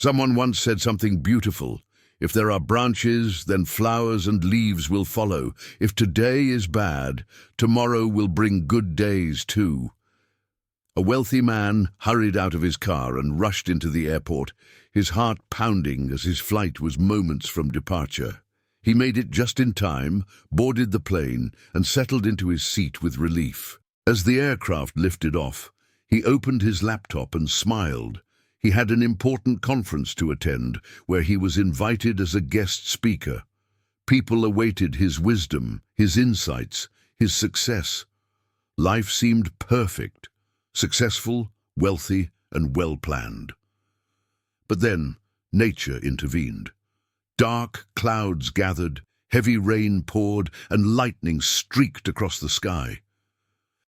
Someone once said something beautiful. If there are branches, then flowers and leaves will follow. If today is bad, tomorrow will bring good days too. A wealthy man hurried out of his car and rushed into the airport, his heart pounding as his flight was moments from departure. He made it just in time, boarded the plane, and settled into his seat with relief. As the aircraft lifted off, he opened his laptop and smiled. He had an important conference to attend, where he was invited as a guest speaker. People awaited his wisdom, his insights, his success. Life seemed perfect, successful, wealthy, and well-planned. But then, nature intervened. Dark clouds gathered, heavy rain poured, and lightning streaked across the sky.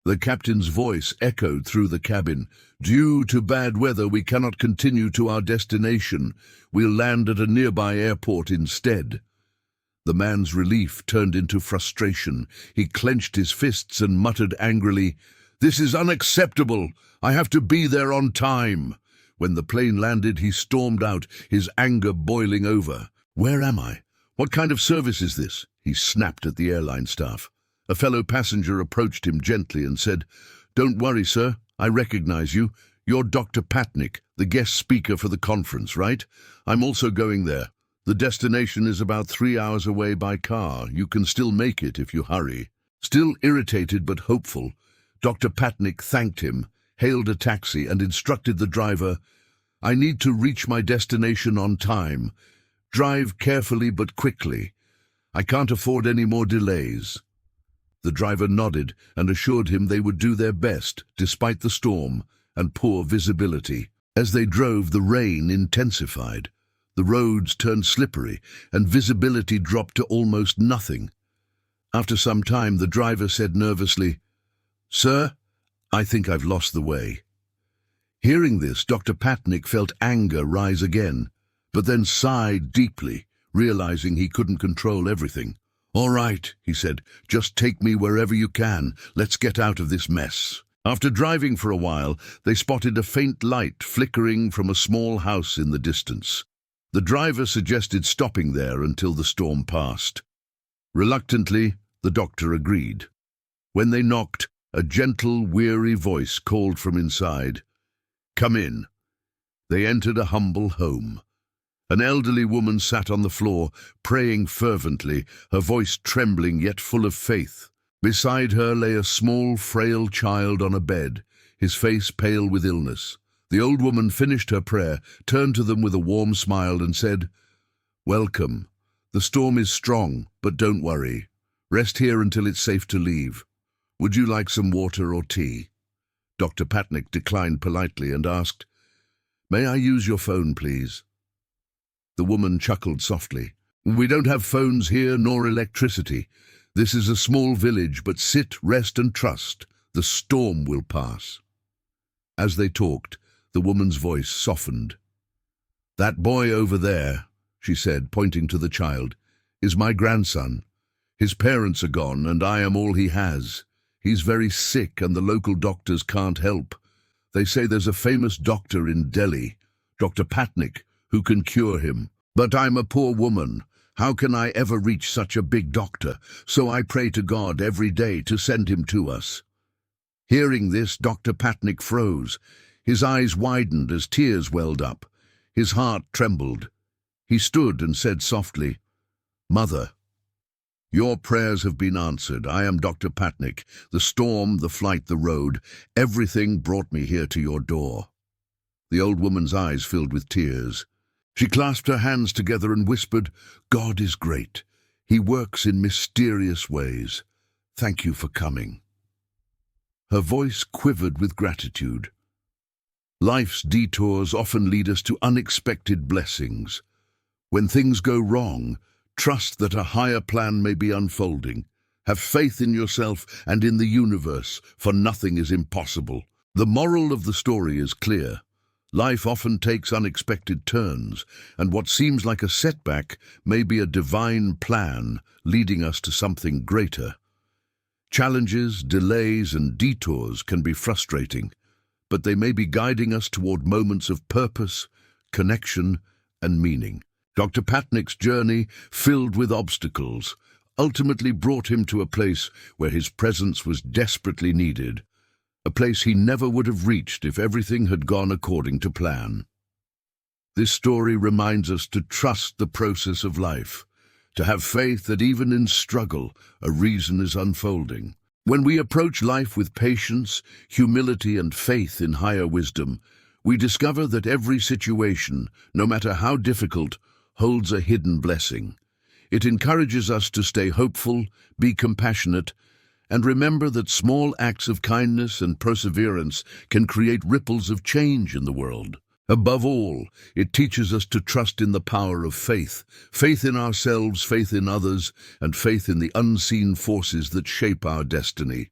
The captain's voice echoed through the cabin. "Due to bad weather, we cannot continue to our destination. We'll land at a nearby airport instead." The man's relief turned into frustration. He clenched his fists and muttered angrily, "This is unacceptable. I have to be there on time." When the plane landed, he stormed out, his anger boiling over. "Where am I? What kind of service is this?" he snapped at the airline staff. A fellow passenger approached him gently and said, "Don't worry, sir. I recognize you. You're Dr. Patnick, the guest speaker for the conference, right? I'm also going there. The destination is about 3 hours away by car. You can still make it if you hurry." Still irritated but hopeful, Dr. Patnick thanked him, hailed a taxi, and instructed the driver, "I need to reach my destination on time. Drive carefully but quickly. I can't afford any more delays." The driver nodded and assured him they would do their best, despite the storm and poor visibility. As they drove, the rain intensified. The roads turned slippery, and visibility dropped to almost nothing. After some time, the driver said nervously, "Sir, I think I've lost the way." Hearing this, Dr. Patnick felt anger rise again, but then sighed deeply, realizing he couldn't control everything. "All right," he said, "just take me wherever you can. Let's get out of this mess." After driving for a while, they spotted a faint light flickering from a small house in the distance. The driver suggested stopping there until the storm passed. Reluctantly, the doctor agreed. When they knocked, a gentle, weary voice called from inside, "Come in." They entered a humble home. An elderly woman sat on the floor, praying fervently, her voice trembling yet full of faith. Beside her lay a small, frail child on a bed, his face pale with illness. The old woman finished her prayer, turned to them with a warm smile and said, "Welcome. The storm is strong, but don't worry. Rest here until it's safe to leave. Would you like some water or tea?" Dr. Patnick declined politely and asked, "May I use your phone, please?" The woman chuckled softly. "We don't have phones here nor electricity. This is a small village, but sit, rest, and trust. The storm will pass." As they talked, the woman's voice softened. "That boy over there," she said, pointing to the child, "is my grandson. His parents are gone, and I am all he has. He's very sick, and the local doctors can't help. They say there's a famous doctor in Delhi, Dr. Patnick, who can cure him. But I'm a poor woman. How can I ever reach such a big doctor? So I pray to God every day to send him to us." Hearing this, Dr. Patnick froze. His eyes widened as tears welled up. His heart trembled. He stood and said softly, "Mother, your prayers have been answered. I am Dr. Patnick. The storm, the flight, the road, everything brought me here to your door." The old woman's eyes filled with tears. She clasped her hands together and whispered, "God is great. He works in mysterious ways. Thank you for coming." Her voice quivered with gratitude. Life's detours often lead us to unexpected blessings. When things go wrong, trust that a higher plan may be unfolding. Have faith in yourself and in the universe, for nothing is impossible. The moral of the story is clear. Life often takes unexpected turns, and what seems like a setback may be a divine plan leading us to something greater. Challenges, delays, and detours can be frustrating, but they may be guiding us toward moments of purpose, connection, and meaning. Dr. Patnick's journey, filled with obstacles, ultimately brought him to a place where his presence was desperately needed, a place he never would have reached if everything had gone according to plan. This story reminds us to trust the process of life, to have faith that even in struggle, a reason is unfolding. When we approach life with patience, humility, and faith in higher wisdom, we discover that every situation, no matter how difficult, holds a hidden blessing. It encourages us to stay hopeful, be compassionate, and remember that small acts of kindness and perseverance can create ripples of change in the world. Above all, it teaches us to trust in the power of faith, faith in ourselves, faith in others, and faith in the unseen forces that shape our destiny.